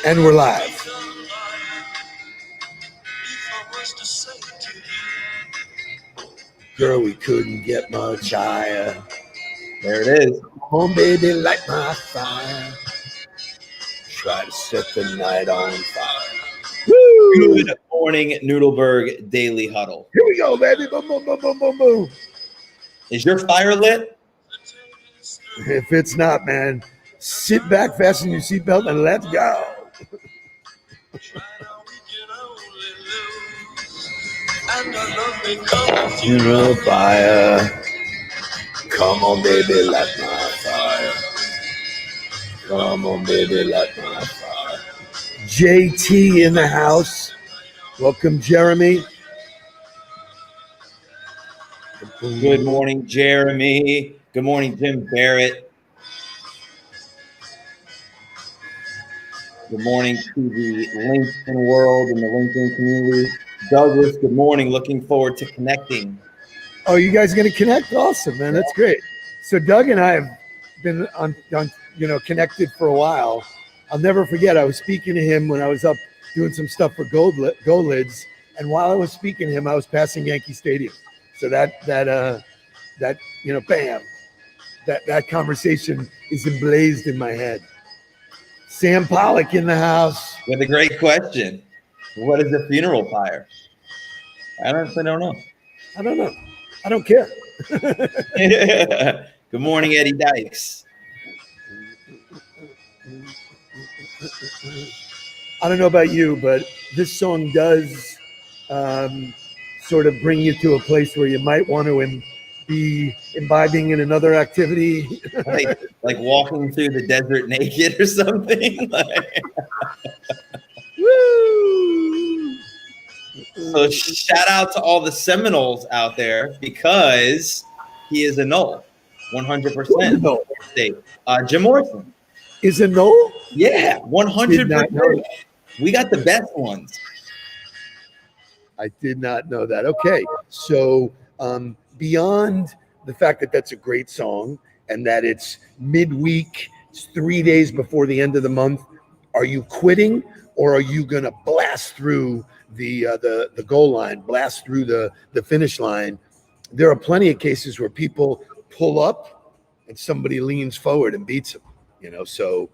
And we're live. Girl, we couldn't get much higher. There it is. Come on, baby, light my fire. Try to set the night on fire. Woo! Good morning, Nudelberg Daily Huddle. Here we go, baby. Boom, boom, boom, boom, boom, boom. Is your fire lit? If it's not, man, sit back, fasten your seatbelt, and let's go. Funeral fire. Come on, baby, light my fire. Come on, baby, light my fire. JT in the house. Welcome, Jeremy. Good morning, Jeremy. Good morning, Jim Barrett. Good morning to the LinkedIn world and the LinkedIn community. Douglas, good morning. Looking forward to connecting. Oh, you guys going to connect? Awesome, man. That's great. So Doug and I have been on connected for a while. I'll never forget. I was speaking to him when I was up doing some stuff for Go Lids, and while I was speaking to him, I was passing Yankee Stadium. So that bam, that conversation is emblazed in my head. Sam Pollock in the house. With a great question. What is a funeral pyre? I honestly don't know. I don't know. I don't care. Good morning, Eddie Dykes. I don't know about you, but this song does sort of bring you to a place where you might want to be imbibing in another activity. like walking through the desert naked or something. Woo! So shout out to all the Seminoles out there because he is a Knoll, 100%. Jim Morrison is a Knoll. Yeah, 100%. We got the best ones. I did not know that. Okay, so beyond the fact that that's a great song and that it's midweek, it's 3 days before the end of the month, are you quitting or are you gonna blast through the goal line, blast through the finish line? There are plenty of cases where people pull up and somebody leans forward and beats them. So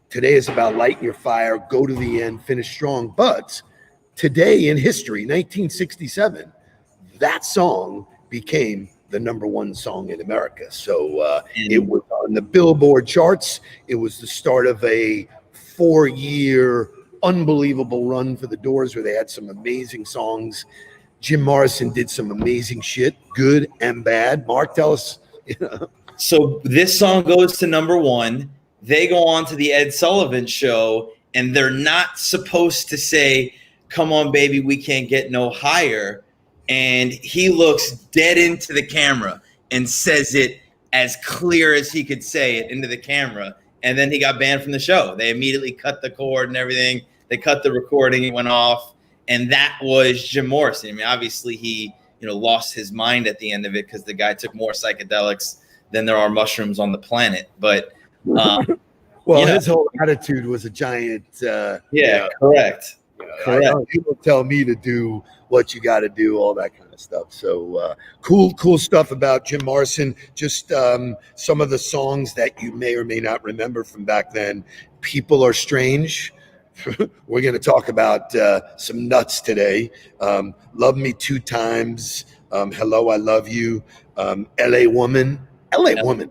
today is about lighting your fire, go to the end, finish strong. But today in history, 1967, that song became the number one song in America. So it was on the Billboard charts. It was the start of a 4-year unbelievable run for the Doors where they had some amazing songs. Jim Morrison did some amazing shit, good and bad. Mark, tell us. So this song goes to number one. They go on to the Ed Sullivan Show, and they're not supposed to say, "Come on, baby, we can't get no higher." And he looks dead into the camera and says it as clear as he could say it into the camera. And then he got banned from the show. They immediately cut the cord and everything. They cut the recording. It went off. And that was Jim Morrison. I mean, obviously he, lost his mind at the end of it because the guy took more psychedelics than there are mushrooms on the planet. But his whole attitude was a giant. Correct. Correct. People tell me to do what you got to do, all that kind of stuff. So cool stuff about Jim Morrison. Just some of the songs that you may or may not remember from back then. People Are Strange. We're going to talk about some nuts today. Love Me Two Times. Hello, I Love You. LA Woman. LA Woman.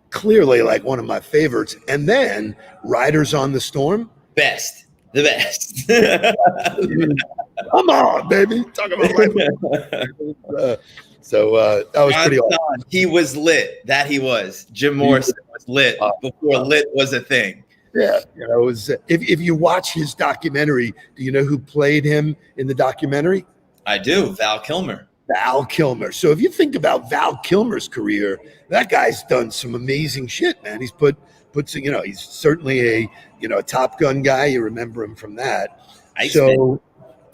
Clearly like one of my favorites. And then Riders on the Storm. The best. Come on, baby. Talk about life. So that was pretty awesome. He was lit. That he was. Jim Morrison was lit before lit was a thing. Yeah. It was. If you watch his documentary, do you know who played him in the documentary? I do. Val Kilmer. Val Kilmer. So if you think about Val Kilmer's career, that guy's done some amazing shit, man. He's put he's certainly a Top Gun guy. You remember him from that. So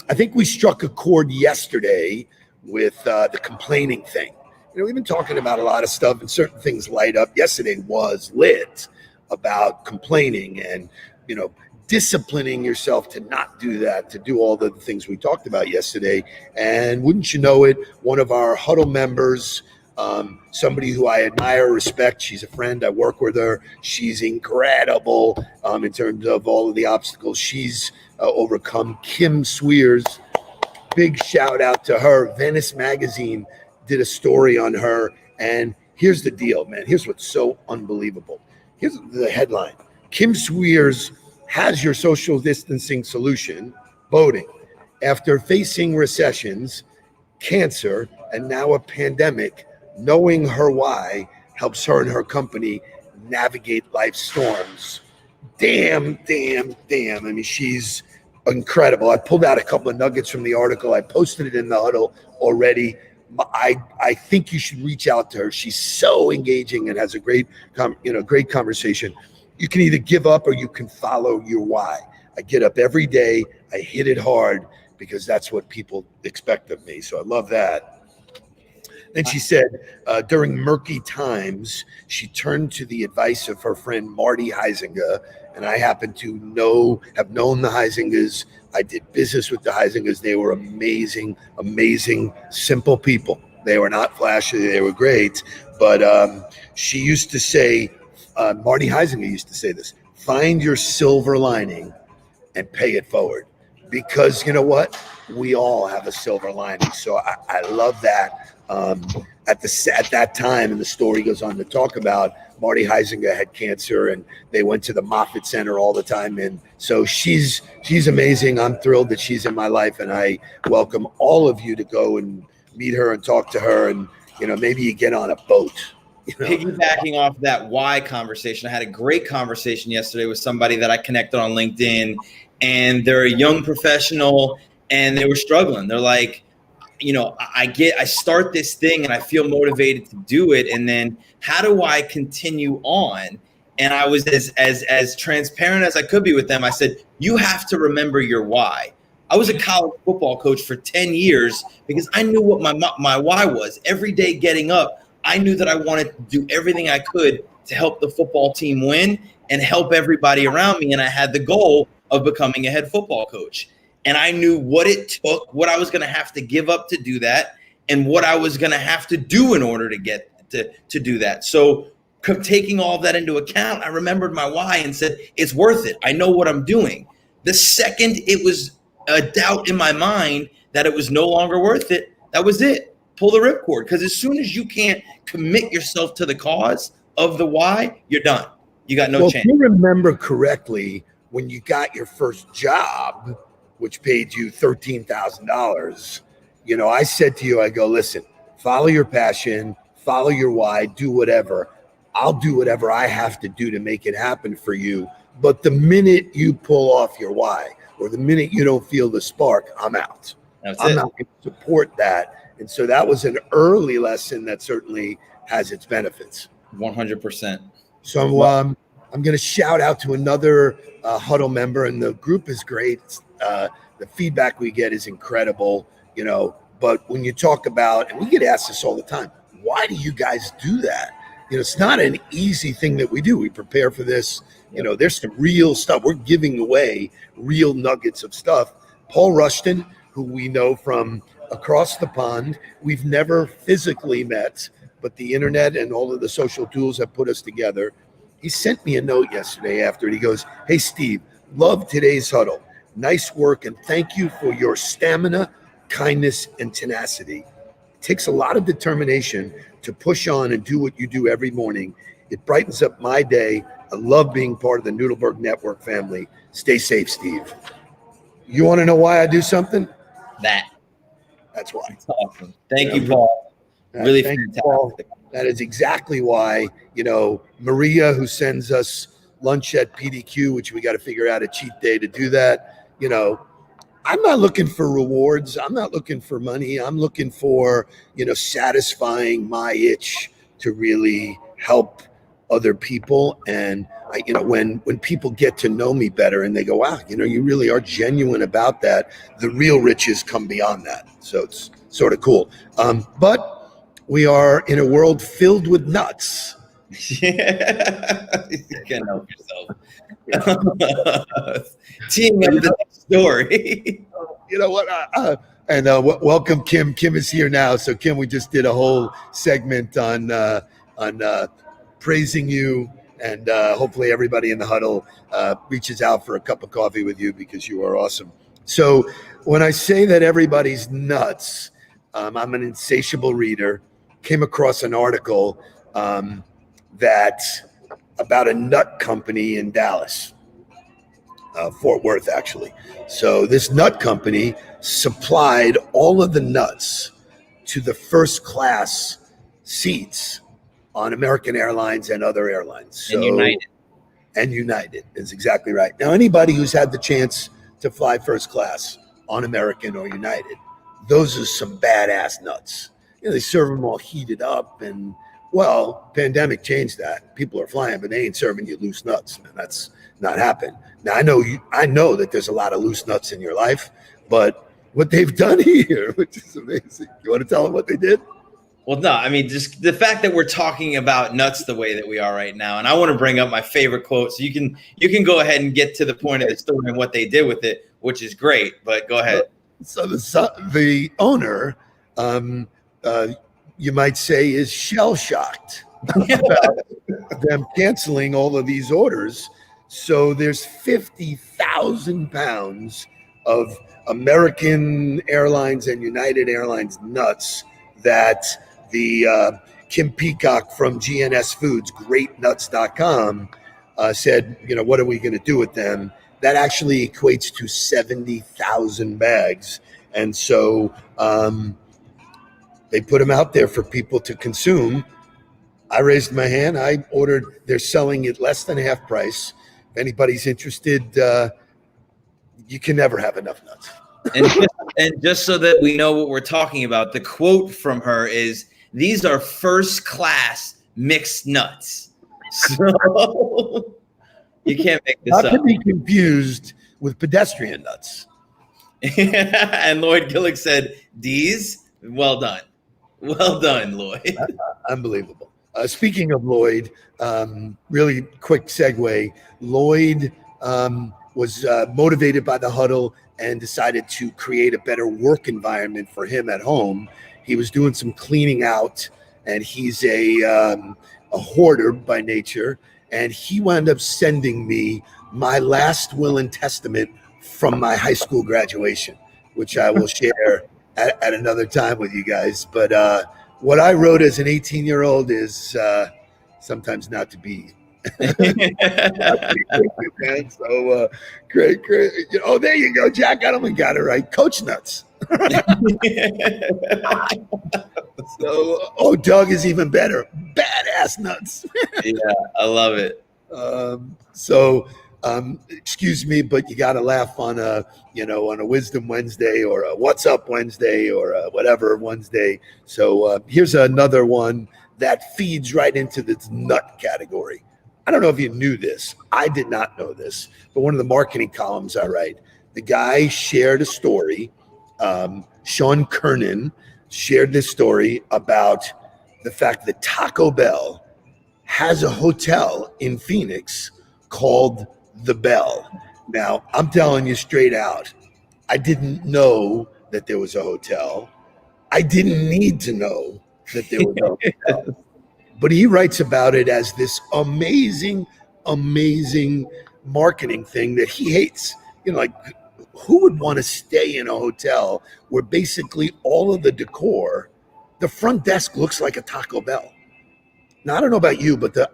I think we struck a chord yesterday with the complaining thing. We've been talking about a lot of stuff and certain things light up. Yesterday was lit. about complaining and, disciplining yourself to not do that, to do all the things we talked about yesterday. And wouldn't you know it, one of our Huddle members, somebody who I admire, respect, she's a friend, I work with her, she's incredible in terms of all of the obstacles she's overcome. Kim Swears, big shout out to her. Venice Magazine did a story on her. And here's the deal, man. Here's what's so unbelievable. Here's the headline. Kim Swears has your social distancing solution, voting. After facing recessions, cancer, and now a pandemic, knowing her why helps her and her company navigate life's storms. Damn. I mean, she's incredible. I pulled out a couple of nuggets from the article. I posted it in the Huddle already. I think you should reach out to her. She's so engaging and has a great conversation. You can either give up or you can follow your why. I get up every day. I hit it hard because that's what people expect of me. So I love that. Then she said, during murky times, she turned to the advice of her friend Marty Heisinger, and I happen to have known the Heisingers. I did business with the Heisingers. They were amazing, simple people. They were not flashy. They were great. But she used to say, Marty Heisinger used to say this, find your silver lining and pay it forward. Because you know what? We all have a silver lining. So I love that. At that time, and the story goes on to talk about, Marty Heisinger had cancer and they went to the Moffitt Center all the time. And so she's amazing. I'm thrilled that she's in my life, and I welcome all of you to go and meet her and talk to her. And, maybe you get on a boat. Piggybacking off that why conversation, I had a great conversation yesterday with somebody that I connected on LinkedIn, and they're a young professional and they were struggling. They're like, I start this thing and I feel motivated to do it. And then how do I continue on? And I was as transparent as I could be with them. I said, you have to remember your why. I was a college football coach for 10 years because I knew what my why was. Every day getting up, I knew that I wanted to do everything I could to help the football team win and help everybody around me. And I had the goal of becoming a head football coach. And I knew what it took, what I was going to have to give up to do that, and what I was going to have to do in order to get to do that. So taking all of that into account, I remembered my why and said, it's worth it. I know what I'm doing. The second it was a doubt in my mind that it was no longer worth it, that was it. Pull the ripcord. Because as soon as you can't commit yourself to the cause of the why, you're done. You got no chance. If you remember correctly, when you got your first job, which paid you $13,000, I said to you, I go, listen, follow your passion, follow your why, do whatever. I'll do whatever I have to do to make it happen for you. But the minute you pull off your why, or the minute you don't feel the spark, I'm out. I'm not going to support that. And so that was an early lesson that certainly has its benefits. 100%. So I'm going to shout out to another Huddle member, and the group is great. The feedback we get is incredible, but when you talk about, and we get asked this all the time, why do you guys do that? It's not an easy thing that we do. We prepare for this. There's some real stuff. We're giving away real nuggets of stuff. Paul Rushton, who we know from across the pond, we've never physically met, but the internet and all of the social tools have put us together. He sent me a note yesterday after it. He goes, hey, Steve, love today's Huddle. Nice work, and thank you for your stamina, kindness, and tenacity. It takes a lot of determination to push on and do what you do every morning. It brightens up my day. I love being part of the Nudelberg Network family. Stay safe, Steve. You want to know why I do something? That's why. That's awesome. Thank you, Paul. Really fantastic. Paul. That is exactly why, Maria, who sends us lunch at PDQ, which we got to figure out a cheat day to do that. I'm not looking for rewards. I'm not looking for money. I'm looking for, satisfying my itch to really help other people. And when people get to know me better and they go, wow, you really are genuine about that, the real riches come beyond that. So it's sort of cool. But we are in a world filled with nuts. Yeah. You can't help yourself. Team up the next story. You know what? Welcome, Kim. Kim is here now. So, Kim, we just did a whole segment on praising you, and hopefully everybody in the huddle reaches out for a cup of coffee with you because you are awesome. So, when I say that everybody's nuts, I'm an insatiable reader. Came across an article that about a nut company in Dallas. Fort Worth, actually. So this nut company supplied all of the nuts to the first class seats on American Airlines and other airlines. So, and United is exactly right. Now, anybody who's had the chance to fly first class on American or United, those are some badass nuts. You know, they serve them all heated up, and well, pandemic changed that. People are flying, but they ain't serving you loose nuts, man. That's not happened. Now I know that there's a lot of loose nuts in your life, but what they've done here, which is amazing. You want to tell them what they did? Well, no, I mean, just the fact that we're talking about nuts the way that we are right now, and I want to bring up my favorite quote, so you can go ahead and get to the point of the story and what they did with it, which is great. But go ahead. So the owner, you might say, is shell shocked about them canceling all of these orders. So there's 50,000 pounds of American Airlines and United Airlines nuts that the Kim Peacock from GNS Foods, greatnuts.com, said, you know, what are we going to do with them? That actually equates to 70,000 bags. And so they put them out there for people to consume. I raised my hand. I ordered. They're selling it less than half price. If anybody's interested, you can never have enough nuts. and just so that we know what we're talking about, the quote from her is, "These are first class mixed nuts." So you can't make this up. Not to be confused with pedestrian nuts. And Lloyd Gillick said, "These, well done. Well done, Lloyd." Unbelievable. Speaking of Lloyd, really quick segue. Lloyd was motivated by the huddle and decided to create a better work environment for him at home. He was doing some cleaning out, and he's a hoarder by nature. And he wound up sending me my last will and testament from my high school graduation, which I will share at another time with you guys. But what I wrote as an 18-year-old is sometimes not to be. So great. Oh, there you go. Jack Edelman got it right. Coach nuts. So, Doug is even better. Badass nuts. Yeah, I love it. Excuse me, but you got to laugh on a Wisdom Wednesday or a What's Up Wednesday or a whatever Wednesday. So here's another one that feeds right into this nut category. I don't know if you knew this. I did not know this, but one of the marketing columns I write, the guy shared a story. Sean Kernan shared this story about the fact that Taco Bell has a hotel in Phoenix called The Bell. Now, I'm telling you straight out, I didn't know that there was a hotel. I didn't need to know that there was a hotel. But he writes about it as this amazing, amazing marketing thing that he hates. You know, like, who would want to stay in a hotel where basically all of the decor, the front desk looks like a Taco Bell? Now, I don't know about you, but the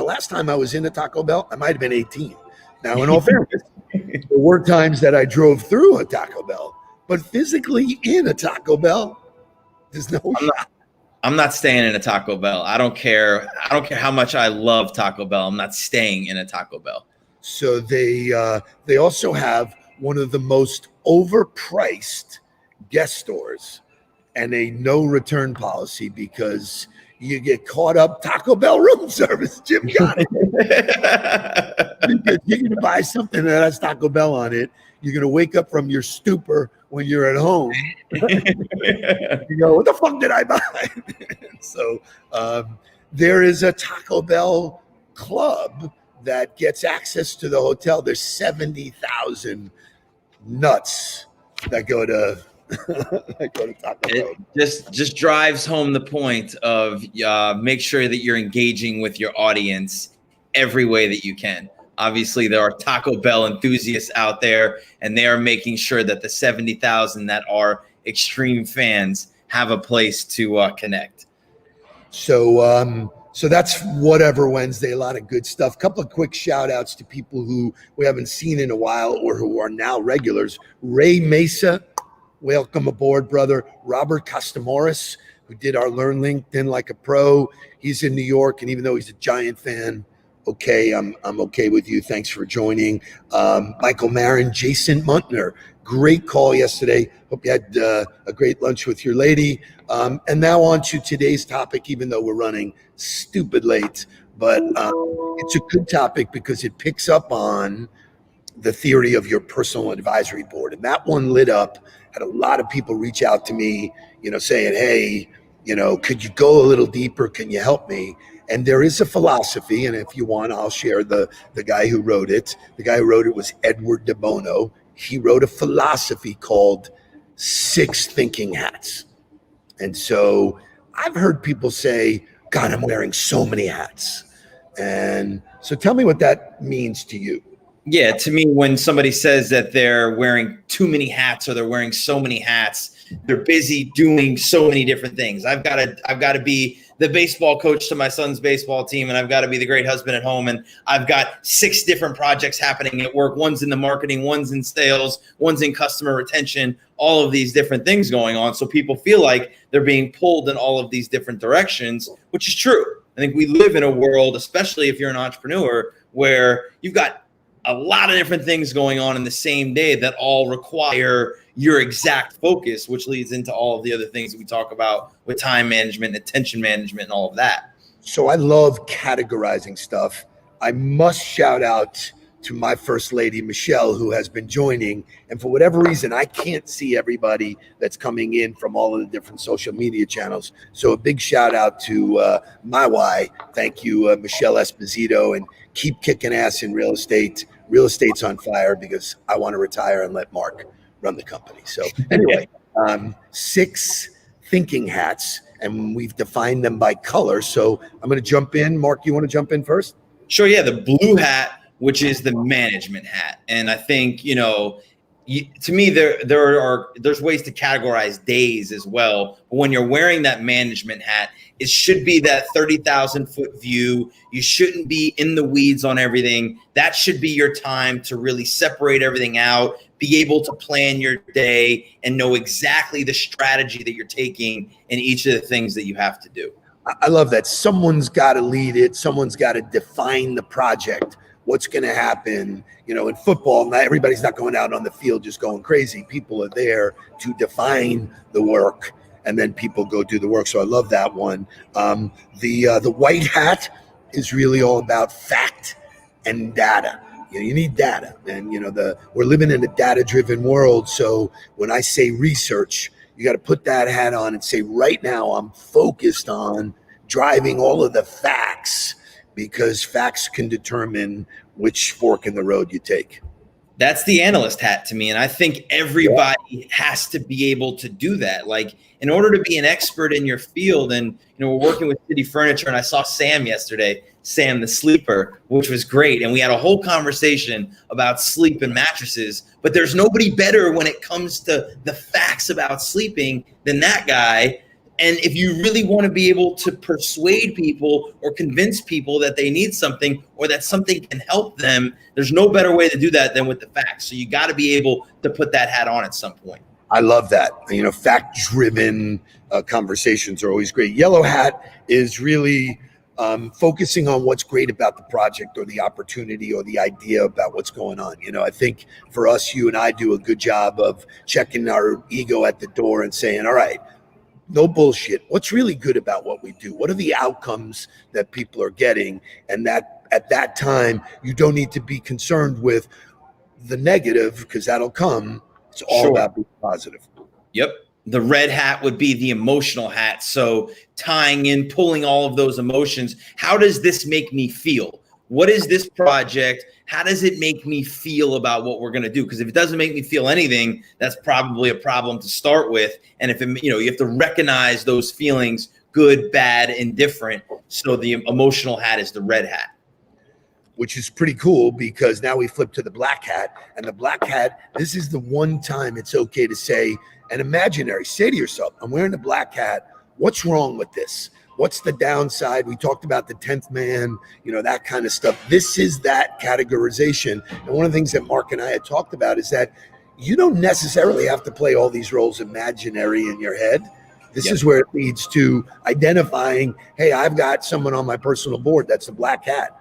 last time I was in a Taco Bell, I might have been 18. Now, in all fairness, there were times that I drove through a Taco Bell, but physically in a Taco Bell, there's no shot. I'm not staying in a Taco Bell. I don't care how much I love Taco Bell. I'm not staying in a Taco Bell. So they also have one of the most overpriced guest stores and a no return policy because you get caught up. Taco Bell room service. Jim got it. You're going to buy something that has Taco Bell on it. You're going to wake up from your stupor when you're at home. You go, what the fuck did I buy? So there is a Taco Bell club that gets access to the hotel. There's 70,000 nuts that go to that go to Taco Bell. It just drives home the point of make sure that you're engaging with your audience every way that you can. Obviously, there are Taco Bell enthusiasts out there, and they are making sure that the 70,000 that are extreme fans have a place to connect. So that's Whatever Wednesday. A lot of good stuff. Couple of quick shout outs to people who we haven't seen in a while or who are now regulars. Ray Mesa, welcome aboard, brother. Robert Costamorris, who did our Learn LinkedIn Like a Pro. He's in New York, and even though he's a Giant fan, okay, I'm okay with you. Thanks for joining. Michael Marin, Jason Muntner. Great call yesterday. Hope you had a great lunch with your lady. And now on to today's topic, even though we're running stupid late. But it's a good topic because it picks up on the theory of your personal advisory board. And that one lit up. Had a lot of people reach out to me, saying, hey, could you go a little deeper? Can you help me? And there is a philosophy, and if you want, I'll share the guy who wrote it. The guy who wrote it was Edward de Bono. He wrote a philosophy called 6 Thinking Hats. And so I've heard people say, God, I'm wearing so many hats. And so tell me what that means to you. Yeah, to me, when somebody says that they're wearing too many hats or they're wearing so many hats, they're busy doing so many different things. I've got to be the baseball coach to my son's baseball team, and I've got to be the great husband at home, and I've got 6 different projects happening at work. One's in the marketing, one's in sales, one's in customer retention, all of these different things going on. So people feel like they're being pulled in all of these different directions, which is true. I think we live in a world, especially if you're an entrepreneur, where you've got a lot of different things going on in the same day that all require your exact focus, which leads into all of the other things that we talk about with time management, attention management, and all of that. So I love categorizing stuff. I must shout out to my first lady, Michelle, who has been joining. And for whatever reason, I can't see everybody that's coming in from all of the different social media channels. So a big shout out to my wife. Thank you, Michelle Esposito, and keep kicking ass in real estate. Real estate's on fire because I want to retire and let Mark run the company. So anyway, 6 thinking hats, and we've defined them by color. So I'm going to jump in. Mark, you want to jump in first? Sure. Yeah. The blue hat, which is the management hat. And I think, to me, there's ways to categorize days as well. But when you're wearing that management hat, it should be that 30,000 foot view. You shouldn't be in the weeds on everything. That should be your time to really separate everything out, be able to plan your day, and know exactly the strategy that you're taking in each of the things that you have to do. I love that. Someone's got to lead it. Someone's got to define the project. What's going to happen? In football, not everybody's not going out on the field just going crazy. People are there to define the work, and then people go do the work. So I love that one. The white hat is really all about fact and data. You need data, and we're living in a data-driven world. So when I say research, you got to put that hat on and say, right now I'm focused on driving all of the facts, because facts can determine which fork in the road you take. That's the analyst hat to me. And I think everybody has to be able to do that. Like, in order to be an expert in your field, and, we're working with City Furniture, and I saw Sam yesterday, Sam the sleeper, which was great. And we had a whole conversation about sleep and mattresses, but there's nobody better when it comes to the facts about sleeping than that guy. And if you really want to be able to persuade people or convince people that they need something or that something can help them, there's no better way to do that than with the facts. So you got to be able to put that hat on at some point. I love that. Fact-driven conversations are always great. Yellow hat is really focusing on what's great about the project or the opportunity or the idea about what's going on. I think for us, you and I do a good job of checking our ego at the door and saying, all right, no bullshit. What's really good about what we do? What are the outcomes that people are getting? And that at that time, you don't need to be concerned with the negative, because that'll come. It's all about being positive. Yep. The red hat would be the emotional hat. So tying in, pulling all of those emotions. How does this make me feel? What is this project? How does it make me feel about what we're going to do? Because if it doesn't make me feel anything, that's probably a problem to start with. And if it, you have to recognize those feelings, good, bad, indifferent. So the emotional hat is the red hat. Which is pretty cool, because now we flip to the black hat. And the black hat, this is the one time it's okay to say an imaginary. Say to yourself, I'm wearing the black hat. What's wrong with this? What's the downside? We talked about the 10th man, that kind of stuff. This is that categorization. And one of the things that Mark and I had talked about is that you don't necessarily have to play all these roles imaginary in your head. This is where it leads to identifying, hey, I've got someone on my personal board that's the black hat.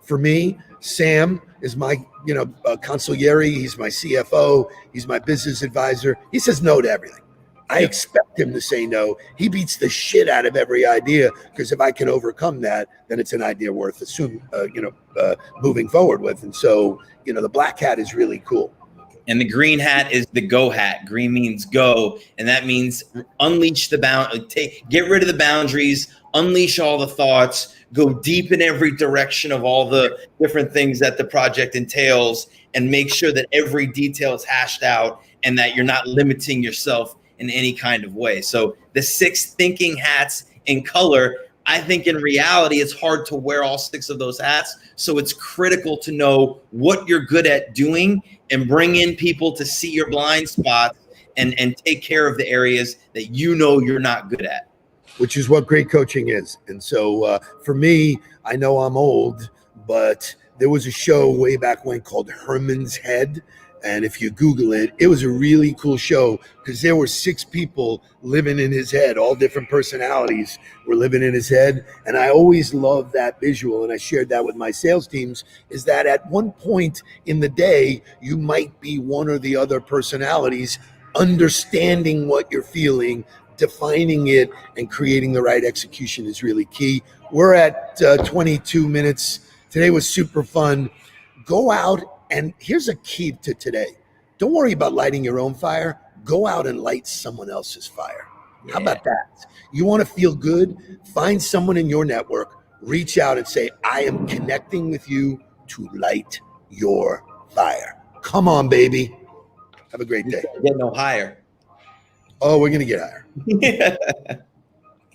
For me, Sam is my, consigliere. He's my CFO. He's my business advisor. He says no to everything. I expect him to say no. He beats the shit out of every idea, because if I can overcome that, then it's an idea worth moving forward with. And so, the black hat is really cool. And the green hat is the go hat. Green means go, and that means unleash the get rid of the boundaries, unleash all the thoughts, go deep in every direction of all the different things that the project entails, and make sure that every detail is hashed out and that you're not limiting yourself in any kind of way. So the 6 thinking hats in color, I think in reality, it's hard to wear all 6 of those hats. So it's critical to know what you're good at doing and bring in people to see your blind spots and take care of the areas that you're not good at. Which is what great coaching is. And so for me, I know I'm old, but there was a show way back when called Herman's Head. And if you Google it, it was a really cool show, because there were 6 people living in his head. All different personalities were living in his head. And I always loved that visual. And I shared that with my sales teams, is that at one point in the day, you might be one or the other personalities. Understanding what you're feeling, defining it, and creating the right execution is really key. We're at 22 minutes. Today was super fun. Go out, and here's a key to today. Don't worry about lighting your own fire. Go out and light someone else's fire. Yeah. How about that? You want to feel good? Find someone in your network, reach out and say, I am connecting with you to light your fire. Come on, baby. Have a great day. Get no higher. Oh, we're going to get higher.